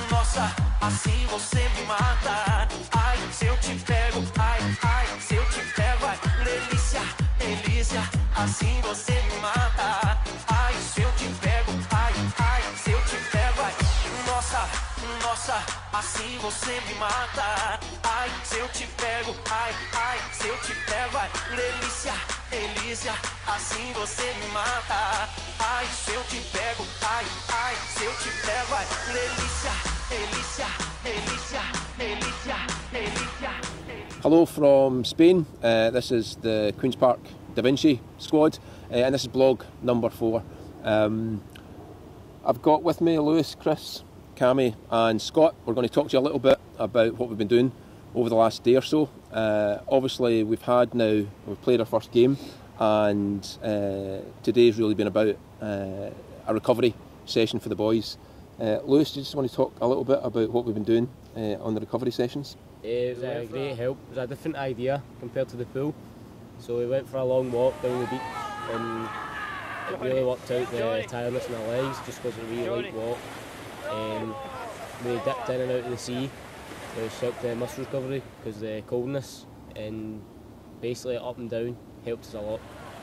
Nossa, assim você me mata. Ai, se eu te pego, ai, ai, se eu te pego, ai, delícia, delícia, assim você me mata. Ai, se eu te pego, ai, ai, se eu te pego, ai, nossa, nossa, assim você me mata. Ai, se eu te pego, ai, ai, se eu te pego, ai, delícia, delícia, assim você me mata. Ai, se eu te pego, ai, ai, se eu te pego, ai, delícia, delícia, delícia, delícia, delícia. Hello from Spain. This is the Queen's Park DaVinci squad, and this is blog number 4. I've got with me Lewis, Chris, Cammy and Scott. We're going to talk to you a little bit about what we've been doing over the last day or so. Obviously we've played our first game, and today's really been about a recovery session for the boys. Lewis, do you just want to talk a little bit about what we've been doing on the recovery sessions? It was a great help. It was a different idea compared to the pool. So we went for a long walk down the beach, and it really worked out the tiredness in our legs just because of a really light walk. We dipped in and out of the sea, which helped the muscle recovery because of the coldness, and basically up and down helped us a lot.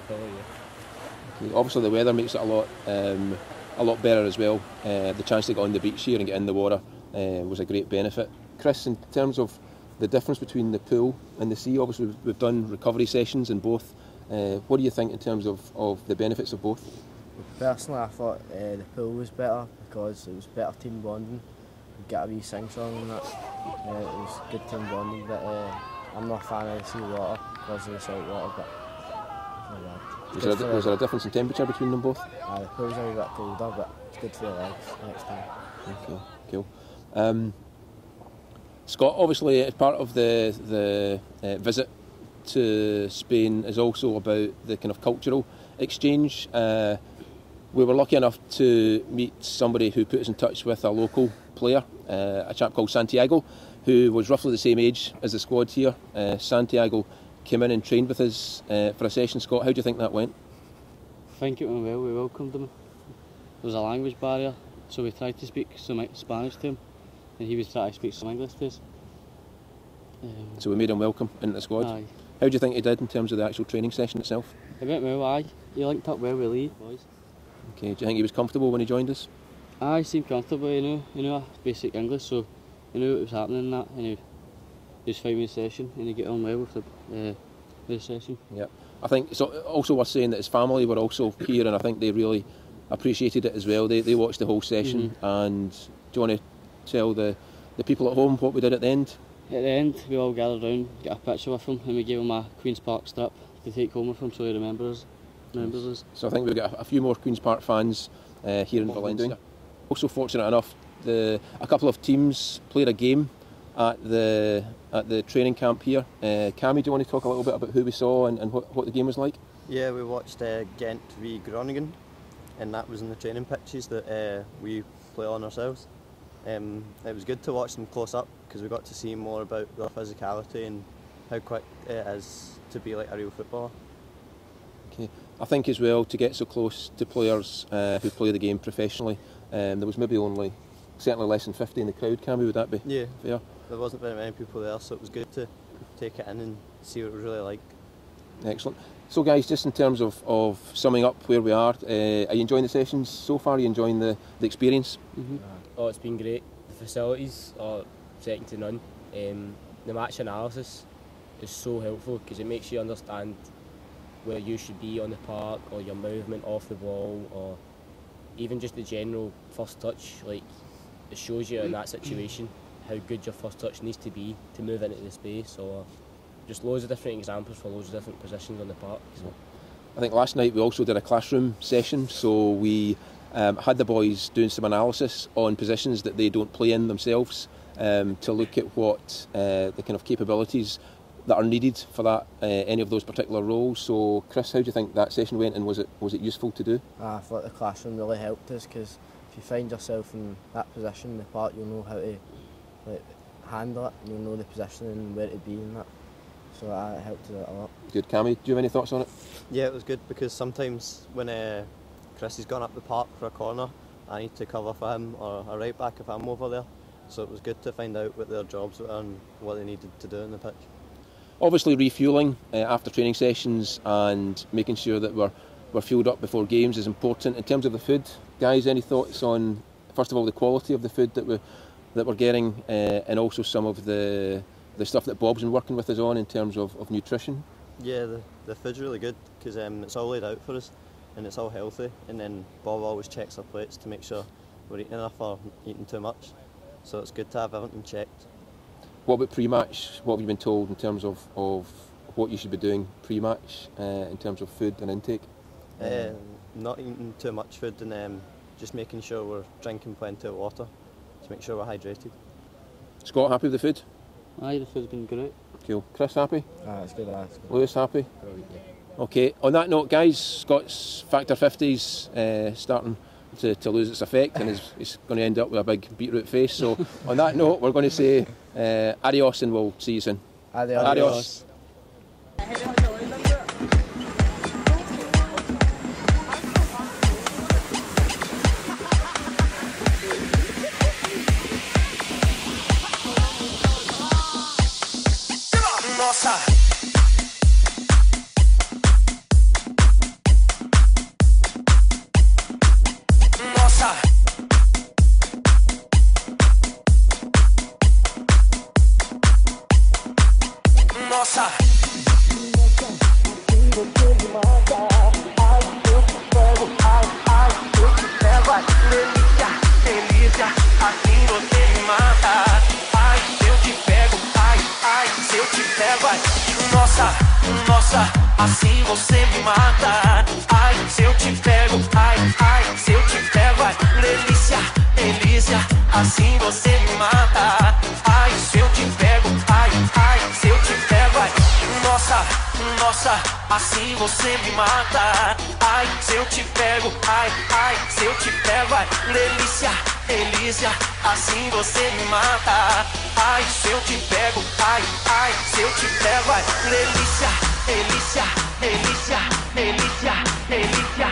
Okay. Obviously the weather makes it a lot better as well. The chance to get on the beach here and get in the water was a great benefit. Chris, in terms of the difference between the pool and the sea, obviously we've done recovery sessions in both. What do you think in terms of the benefits of both? Personally, I thought the pool was better because it was better team bonding. You get a wee sing-song and that. It was good team bonding, but I'm not a fan of the sea water because of the salt water, but was there a difference in temperature between them both? The pool's a wee bit colder, but it's good for your legs next time. Okay, cool. Scott, obviously as part of the visit to Spain is also about the kind of cultural exchange. We were lucky enough to meet somebody who put us in touch with a local player, a chap called Santiago, who was roughly the same age as the squad here. Santiago came in and trained with us for a session. Scott, how do you think that went? I think it went well. We welcomed him. There was a language barrier, so we tried to speak some Spanish to him, and he was trying to speak some English to us. So we made him welcome into the squad. Aye. How do you think he did in terms of the actual training session itself? It went well, aye. He linked up well with Lee, boys. Okay, do you think he was comfortable when he joined us? Aye, he seemed comfortable, you know basic English, so he knew what was happening in that, and he was fine with the session, and he got on well with the session. Yeah, I think it's also worth saying that his family were also here, and I think they really appreciated it as well. They watched the whole session, and do you want to tell the people at home what we did at the end? At the end, we all gathered round, got a picture with him, and we gave him a Queen's Park strip to take home with him so he remembers us. So I think we've got a few more Queen's Park fans here in Valencia. Also fortunate enough, a couple of teams played a game at the training camp here. Cammy, do you want to talk a little bit about who we saw and what the game was like? Yeah, we watched Ghent v Groningen, and that was in the training pitches that we play on ourselves. It was good to watch them close up because we got to see more about their physicality and how quick it is to be like a real footballer. Okay, I think as well to get so close to players who play the game professionally, there was maybe certainly less than 50 in the crowd. Cammy, would that be fair? There wasn't very many people there, so it was good to take it in and see what it was really like. Excellent. So guys, just in terms of summing up where we are you enjoying the sessions so far? Are you enjoying the experience? Oh, it's been great. The facilities are second to none. The match analysis is so helpful because it makes you understand where you should be on the park, or your movement off the ball, or even just the general first touch. Like, it shows you in that situation how good your first touch needs to be to move into the space, or just loads of different examples for loads of different positions on the park. So. I think last night we also did a classroom session, so we had the boys doing some analysis on positions that they don't play in themselves, to look at what the kind of capabilities that are needed for that any of those particular roles. So Chris, how do you think that session went, and was it useful to do? I thought the classroom really helped us because if you find yourself in that position in the park, you'll know how to handle it, and you'll know the position and where to be in that. So that helped us a lot. Good. Cammy, do you have any thoughts on it? Yeah, it was good because sometimes when Chris has gone up the park for a corner, I need to cover for him, or a right back if I'm over there. So it was good to find out what their jobs were and what they needed to do on the pitch. Obviously refuelling after training sessions and making sure that we're fueled up before games is important. In terms of the food, guys, any thoughts on, first of all, the quality of the food that we're getting, and also some of the stuff that Bob's been working with us on in terms of nutrition? Yeah, the food's really good because it's all laid out for us and it's all healthy, and then Bob always checks our plates to make sure we're eating enough or eating too much. So it's good to have everything checked. What about pre-match? What have you been told in terms of what you should be doing pre-match in terms of food and intake? Not eating too much food, and just making sure we're drinking plenty of water to make sure we're hydrated. Scott, happy with the food? Aye, the food's been great. Cool. Chris, happy? It's good. It's good. Lewis, happy? Brilliant, yeah. Okay, on that note, guys, Scott's Factor 50's starting to lose its effect, and he's going to end up with a big beetroot face. So on that note, we're going to say adios, and we'll see you soon. Adios. Adios. Nossa. Nossa. Nossa. Você me mata. Ai, eu te pego. Ai, eu te pego. Ai, delícia, delícia. Assim você me mata. Ai, eu te pego. Ai, se eu te pego. Ai, nossa, nossa. Assim você me mata. Ai, se eu te pego. Ai, se eu te pego. Ai, delícia, delícia. Assim você me mata. Ai, se eu te pego. Ai, se eu te pego. Ai, nossa, nossa. Assim você me mata. Ai, se eu te pego. Ai, se eu te pego. Ai, delícia, delícia. Assim você me mata. Ai, se eu te pego. Ai, se eu te pego. Ai, delícia, delícia, delícia, delícia, delícia.